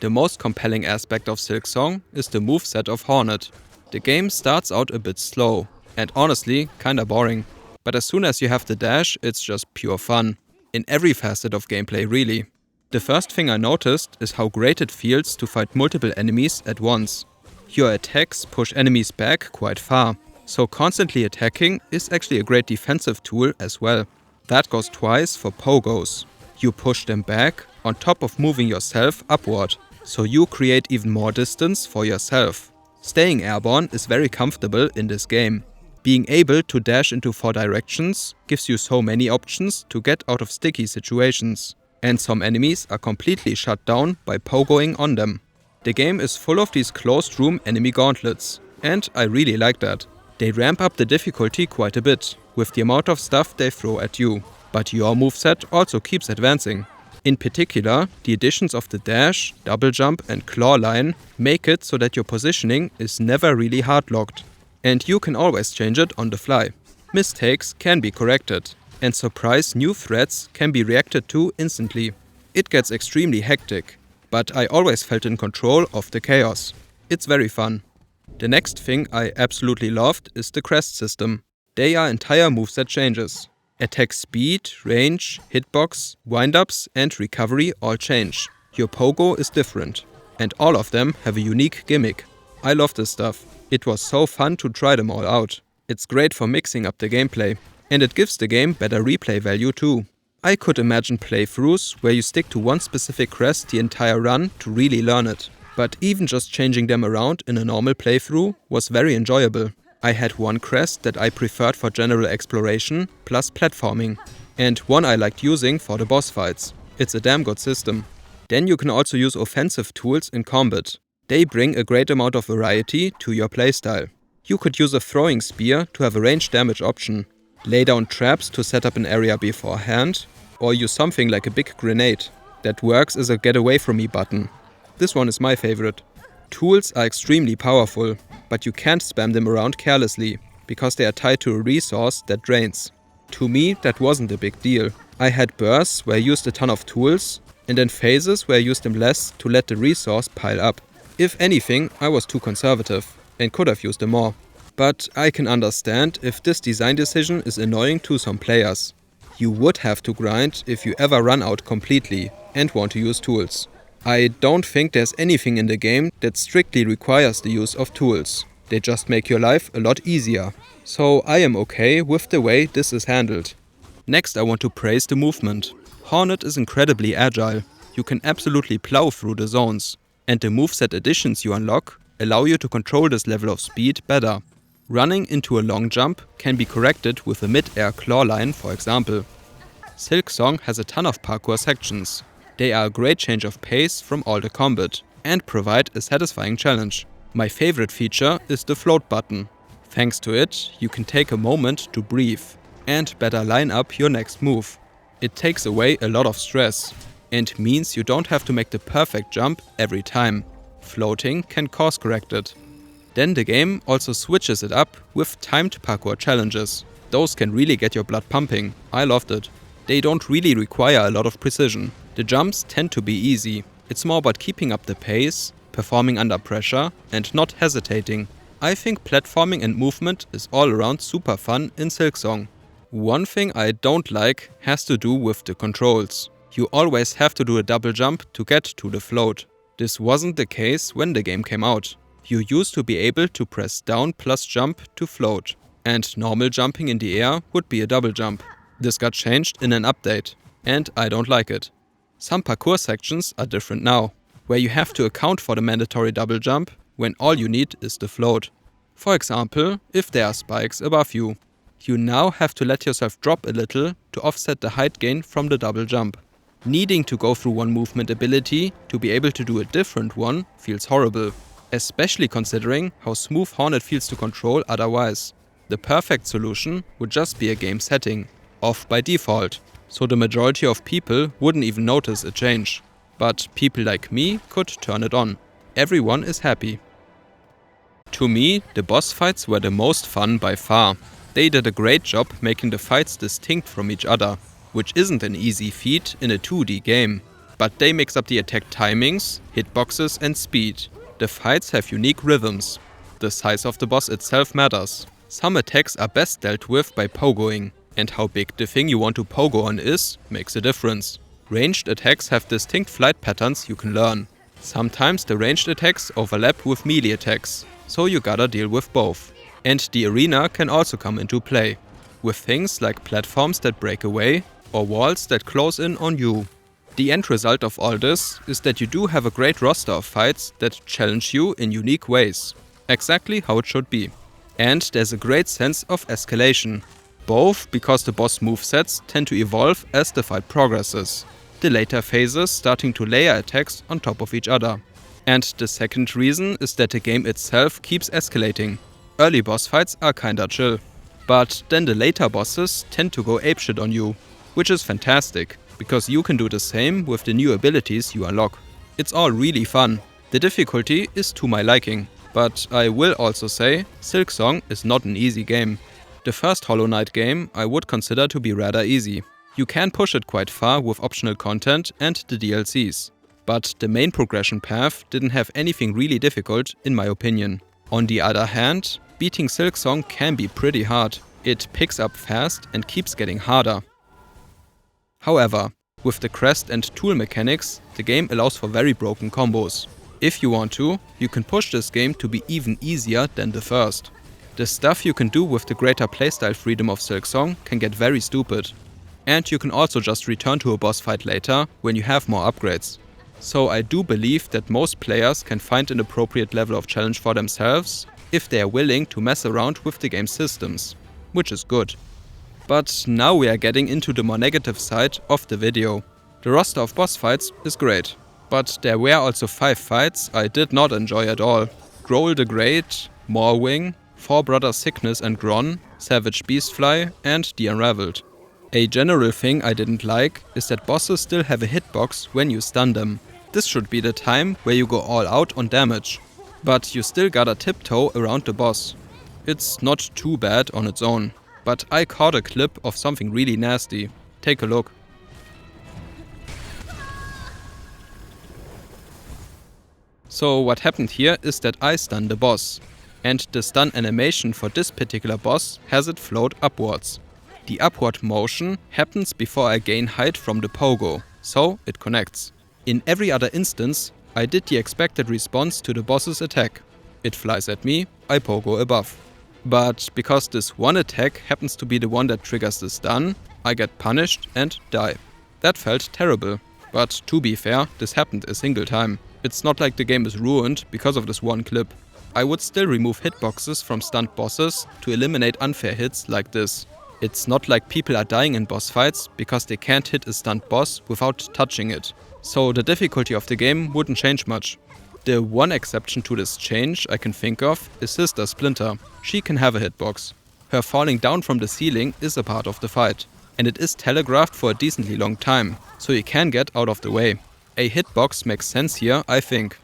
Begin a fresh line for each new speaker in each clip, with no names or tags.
The most compelling aspect of Silksong is the moveset of Hornet. The game starts out a bit slow, and honestly, kinda boring. But as soon as you have the dash, it's just pure fun. In every facet of gameplay, really. The first thing I noticed is how great it feels to fight multiple enemies at once. Your attacks push enemies back quite far, so constantly attacking is actually a great defensive tool as well. That goes twice for pogos. You push them back on top of moving yourself upward, so you create even more distance for yourself. Staying airborne is very comfortable in this game. Being able to dash into 4 directions gives you so many options to get out of sticky situations. And some enemies are completely shut down by pogoing on them. The game is full of these closed room enemy gauntlets, and I really like that. They ramp up the difficulty quite a bit, with the amount of stuff they throw at you. But your moveset also keeps advancing. In particular, the additions of the dash, double jump and claw line make it so that your positioning is never really hard locked. And you can always change it on the fly. Mistakes can be corrected, and surprise new threats can be reacted to instantly. It gets extremely hectic, but I always felt in control of the chaos. It's very fun. The next thing I absolutely loved is the crest system. They are entire moveset changes. Attack speed, range, hitbox, windups and recovery all change. Your pogo is different, and all of them have a unique gimmick. I love this stuff. It was so fun to try them all out. It's great for mixing up the gameplay, and it gives the game better replay value too. I could imagine playthroughs where you stick to one specific crest the entire run to really learn it. But even just changing them around in a normal playthrough was very enjoyable. I had one crest that I preferred for general exploration plus platforming, and one I liked using for the boss fights. It's a damn good system. Then you can also use offensive tools in combat. They bring a great amount of variety to your playstyle. You could use a throwing spear to have a range damage option, lay down traps to set up an area beforehand, or use something like a big grenade that works as a get away from me button. This one is my favorite. Tools are extremely powerful, but you can't spam them around carelessly, because they are tied to a resource that drains. To me, that wasn't a big deal. I had bursts where I used a ton of tools, and then phases where I used them less to let the resource pile up. If anything, I was too conservative, and could have used them more. But I can understand if this design decision is annoying to some players. You would have to grind if you ever run out completely and want to use tools. I don't think there's anything in the game that strictly requires the use of tools. They just make your life a lot easier. So I am okay with the way this is handled. Next I want to praise the movement. Hornet is incredibly agile. You can absolutely plow through the zones. And the moveset additions you unlock allow you to control this level of speed better. Running into a long jump can be corrected with a mid-air claw line, for example. Silksong has a ton of parkour sections. They are a great change of pace from all the combat and provide a satisfying challenge. My favorite feature is the float button. Thanks to it, you can take a moment to breathe and better line up your next move. It takes away a lot of stress and means you don't have to make the perfect jump every time. Floating can course correct it. Then the game also switches it up with timed parkour challenges. Those can really get your blood pumping. I loved it. They don't really require a lot of precision. The jumps tend to be easy. It's more about keeping up the pace, performing under pressure, and not hesitating. I think platforming and movement is all around super fun in Silksong. One thing I don't like has to do with the controls. You always have to do a double jump to get to the float. This wasn't the case when the game came out. You used to be able to press down plus jump to float, and normal jumping in the air would be a double jump. This got changed in an update, and I don't like it. Some parkour sections are different now, where you have to account for the mandatory double jump when all you need is the float. For example, if there are spikes above you, you now have to let yourself drop a little to offset the height gain from the double jump. Needing to go through one movement ability to be able to do a different one feels horrible, especially considering how smooth Hornet feels to control otherwise. The perfect solution would just be a game setting, off by default, so the majority of people wouldn't even notice a change. But people like me could turn it on. Everyone is happy. To me, the boss fights were the most fun by far. They did a great job making the fights distinct from each other, which isn't an easy feat in a 2D game. but they mix up the attack timings, hitboxes and speed. The fights have unique rhythms. The size of the boss itself matters. Some attacks are best dealt with by pogoing, and how big the thing you want to pogo on is makes a difference. Ranged attacks have distinct flight patterns you can learn. Sometimes the ranged attacks overlap with melee attacks, so you gotta deal with both. And the arena can also come into play, with things like platforms that break away or walls that close in on you. The end result of all this is that you do have a great roster of fights that challenge you in unique ways, exactly how it should be. And there's a great sense of escalation, both because the boss movesets tend to evolve as the fight progresses, the later phases starting to layer attacks on top of each other. And the second reason is that the game itself keeps escalating. Early boss fights are kinda chill, but then the later bosses tend to go apeshit on you, which is fantastic, because you can do the same with the new abilities you unlock. It's all really fun. The difficulty is to my liking, but I will also say Silksong is not an easy game. The first Hollow Knight game I would consider to be rather easy. You can push it quite far with optional content and the DLCs, but the main progression path didn't have anything really difficult in my opinion. On the other hand, beating Silksong can be pretty hard. It picks up fast and keeps getting harder. However, with the crest and tool mechanics, the game allows for very broken combos. If you want to, you can push this game to be even easier than the first. The stuff you can do with the greater playstyle freedom of Silksong can get very stupid. And you can also just return to a boss fight later when you have more upgrades. So I do believe that most players can find an appropriate level of challenge for themselves if they are willing to mess around with the game's systems, which is good. But now we are getting into the more negative side of the video. The roster of boss fights is great, but there were also 5 fights I did not enjoy at all. Growl the Great, Morwing, Four Brothers Sickness and Gron, Savage Beastfly and The Unraveled. A general thing I didn't like is that bosses still have a hitbox when you stun them. This should be the time where you go all out on damage, but you still gotta tiptoe around the boss. It's not too bad on its own, but I caught a clip of something really nasty. Take a look. So what happened here is that I stunned the boss, and the stun animation for this particular boss has it float upwards. The upward motion happens before I gain height from the pogo, so it connects. In every other instance, I did the expected response to the boss's attack. It flies at me, I pogo above. But because this one attack happens to be the one that triggers the stun, I get punished and die. That felt terrible, but to be fair, this happened a single time. It's not like the game is ruined because of this one clip. I would still remove hitboxes from stunned bosses to eliminate unfair hits like this. It's not like people are dying in boss fights because they can't hit a stunned boss without touching it. So the difficulty of the game wouldn't change much. The one exception to this change I can think of is Sister Splinter. She can have a hitbox. Her falling down from the ceiling is a part of the fight. And it is telegraphed for a decently long time, so you can get out of the way. A hitbox makes sense here, I think.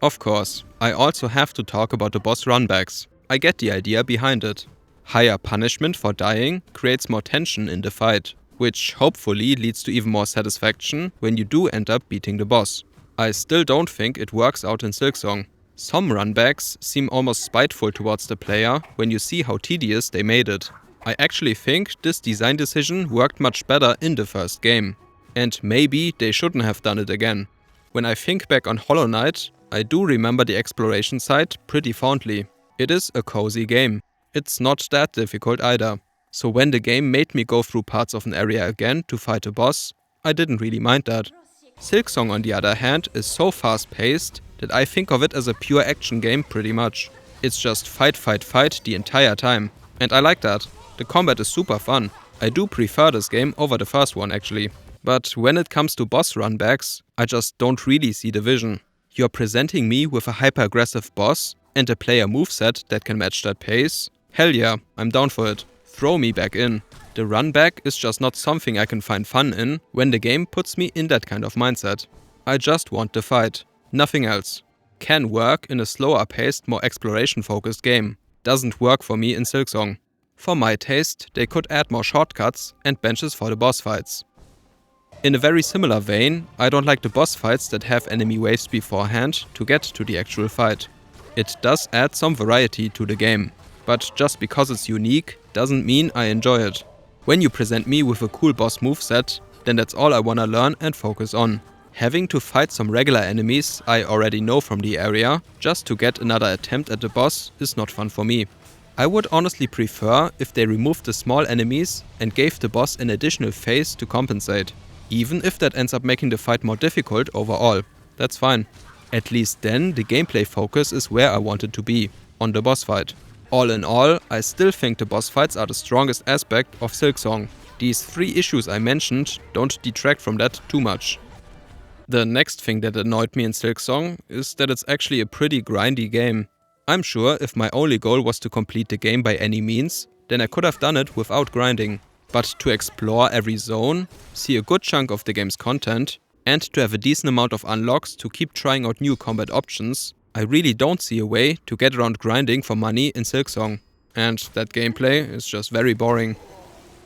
Of course, I also have to talk about the boss runbacks. I get the idea behind it. Higher punishment for dying creates more tension in the fight, which hopefully leads to even more satisfaction when you do end up beating the boss. I still don't think it works out in Silksong. Some runbacks seem almost spiteful towards the player when you see how tedious they made it. I actually think this design decision worked much better in the first game. And maybe they shouldn't have done it again. When I think back on Hollow Knight, I do remember the exploration side pretty fondly. It is a cozy game. It's not that difficult either. So when the game made me go through parts of an area again to fight a boss, I didn't really mind that. Silksong on the other hand is so fast paced that I think of it as a pure action game pretty much. It's just fight the entire time. And I like that. The combat is super fun. I do prefer this game over the first one actually. But when it comes to boss runbacks, I just don't really see the vision. You're presenting me with a hyper-aggressive boss and a player moveset that can match that pace? Hell yeah, I'm down for it. Throw me back in. The runback is just not something I can find fun in when the game puts me in that kind of mindset. I just want the fight. Nothing else. Can work in a slower paced, more exploration focused game. Doesn't work for me in Silksong. For my taste, they could add more shortcuts and benches for the boss fights. In a very similar vein, I don't like the boss fights that have enemy waves beforehand to get to the actual fight. It does add some variety to the game, but just because it's unique doesn't mean I enjoy it. When you present me with a cool boss moveset, then that's all I wanna learn and focus on. Having to fight some regular enemies I already know from the area just to get another attempt at the boss is not fun for me. I would honestly prefer if they removed the small enemies and gave the boss an additional phase to compensate. Even if that ends up making the fight more difficult overall, that's fine. At least then the gameplay focus is where I want it to be, on the boss fight. All in all, I still think the boss fights are the strongest aspect of Silksong. These 3 issues I mentioned don't detract from that too much. The next thing that annoyed me in Silksong is that it's actually a pretty grindy game. I'm sure if my only goal was to complete the game by any means, then I could have done it without grinding. But to explore every zone, see a good chunk of the game's content, and to have a decent amount of unlocks to keep trying out new combat options, I really don't see a way to get around grinding for money in Silksong. And that gameplay is just very boring.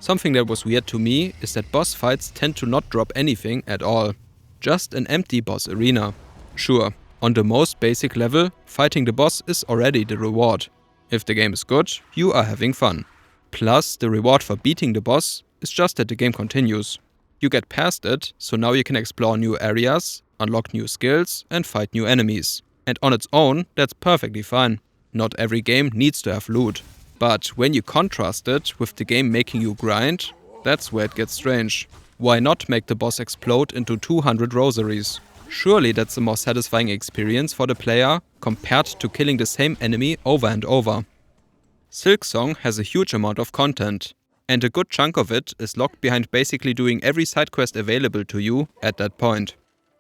Something that was weird to me is that boss fights tend to not drop anything at all. Just an empty boss arena. Sure, on the most basic level, fighting the boss is already the reward. If the game is good, you are having fun. Plus, the reward for beating the boss is just that the game continues. You get past it, so now you can explore new areas, unlock new skills, and fight new enemies. And on its own, that's perfectly fine. Not every game needs to have loot. But when you contrast it with the game making you grind, that's where it gets strange. Why not make the boss explode into 200 rosaries? Surely that's a more satisfying experience for the player compared to killing the same enemy over and over. Silksong has a huge amount of content, and a good chunk of it is locked behind basically doing every side quest available to you at that point.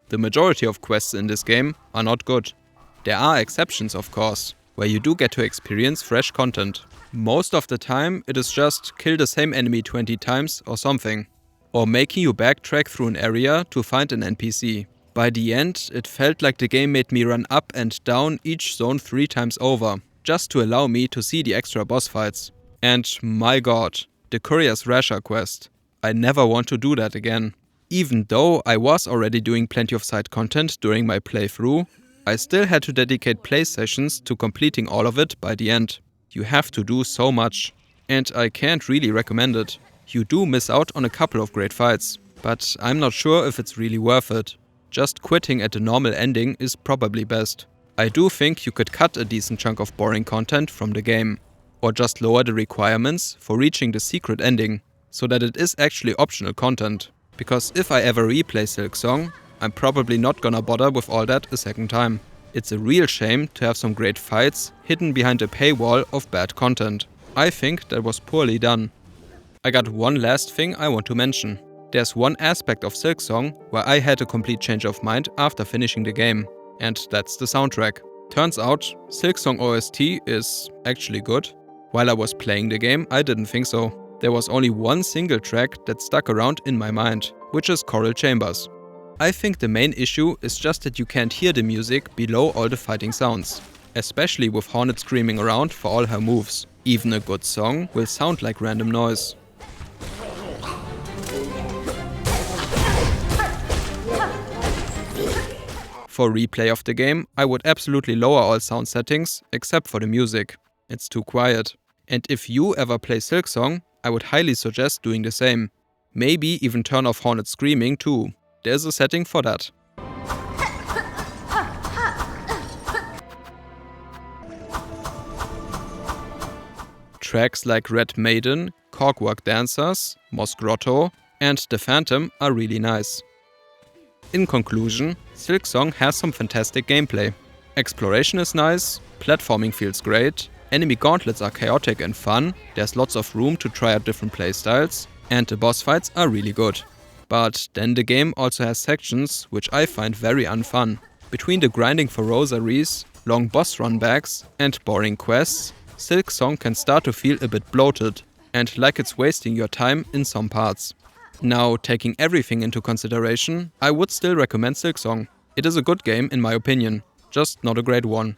The majority of quests in this game are not good. There are exceptions, of course, where you do get to experience fresh content. Most of the time it is just kill the same enemy 20 times or something, or making you backtrack through an area to find an NPC. By the end, it felt like the game made me run up and down each zone 3 times over, just to allow me to see the extra boss fights. And my god, the Courier's Rasher quest. I never want to do that again. Even though I was already doing plenty of side content during my playthrough, I still had to dedicate play sessions to completing all of it by the end. You have to do so much, and I can't really recommend it. You do miss out on a couple of great fights, but I'm not sure if it's really worth it. Just quitting at the normal ending is probably best. I do think you could cut a decent chunk of boring content from the game, or just lower the requirements for reaching the secret ending, so that it is actually optional content. Because if I ever replay Silksong, I'm probably not gonna bother with all that a second time. It's a real shame to have some great fights hidden behind a paywall of bad content. I think that was poorly done. I got one last thing I want to mention. There's one aspect of Silksong where I had a complete change of mind after finishing the game, and that's the soundtrack. Turns out, Silksong OST is actually good. While I was playing the game, I didn't think so. There was only one single track that stuck around in my mind, which is Choral Chambers. I think the main issue is just that you can't hear the music below all the fighting sounds, especially with Hornet screaming around for all her moves. Even a good song will sound like random noise. For replay of the game, I would absolutely lower all sound settings except for the music. It's too quiet. And if you ever play Silksong, I would highly suggest doing the same. Maybe even turn off Hornet screaming too. There's a setting for that. Tracks like Red Maiden, Corkwork Dancers, Moss Grotto, and The Phantom are really nice. In conclusion, Silksong has some fantastic gameplay. Exploration is nice, platforming feels great, enemy gauntlets are chaotic and fun, there's lots of room to try out different playstyles, and the boss fights are really good. But then the game also has sections which I find very unfun. Between the grinding for rosaries, long boss runbacks, and boring quests, Silksong can start to feel a bit bloated, and like it's wasting your time in some parts. Now, taking everything into consideration, I would still recommend Silksong. It is a good game in my opinion, just not a great one.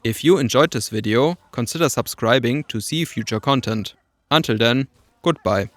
If you enjoyed this video, consider subscribing to see future content. Until then, goodbye.